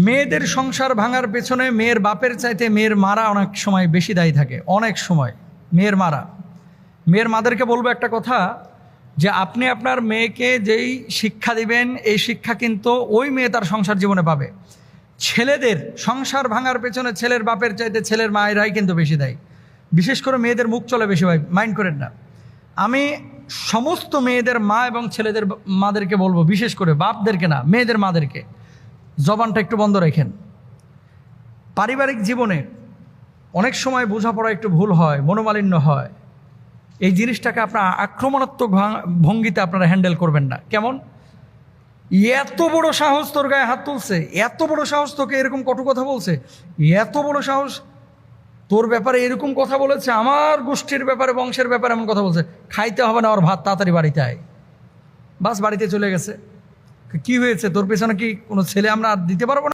মেয়েদের সংসার ভাঙার পেছনে মেয়ের বাপের চাইতে মেয়ের মারা অনেক সময় বেশি দায়ী থাকে। অনেক সময় মেয়ের মাদেরকে বলবো একটা কথা, যে আপনি আপনার মেয়েকে যেই শিক্ষা দিবেন এই শিক্ষা কিন্তু ওই মেয়ে তার সংসার জীবনে পাবে। ছেলেদের সংসার ভাঙার পেছনে ছেলের বাপের চাইতে ছেলের মায়েরাই কিন্তু বেশি দায়ী। বিশেষ করে মেয়েদের মুখ চলে বেশি, ভাই মাইন্ড করেন না। আমি সমস্ত মেয়েদের মা এবং ছেলেদের মাদেরকে বলবো, বিশেষ করে বাপদেরকে না, মেয়েদের মাদেরকে, জবানটা একটু বন্ধ রাখেন। পারিবারিক জীবনে অনেক সময় বোঝাপড়া একটু ভুল হয়, মনোমালিন্য হয়। এই জিনিসটাকে আপনার আক্রমণাত্মক ভঙ্গিতে আপনারা হ্যান্ডেল করবেন না। কেমন? এত বড় সাহস তোর গায়ে হাত তুলছে, এত বড় সাহস তোকে এরকম কটু কথা বলছে, এত বড় সাহস তোর ব্যাপারে এরকম কথা বলেছে, আমার গোষ্ঠীর ব্যাপারে বংশের ব্যাপারে এমন কথা বলছে, খাইতে হবে না ওর ভাত, তাড়াতাড়ি বাড়িতে আয়। বাস বাড়িতে চলে গেছে। কি হয়েছে? তোর পেছনে কি কোনো ছেলে আমরা আর দিতে পারবো না?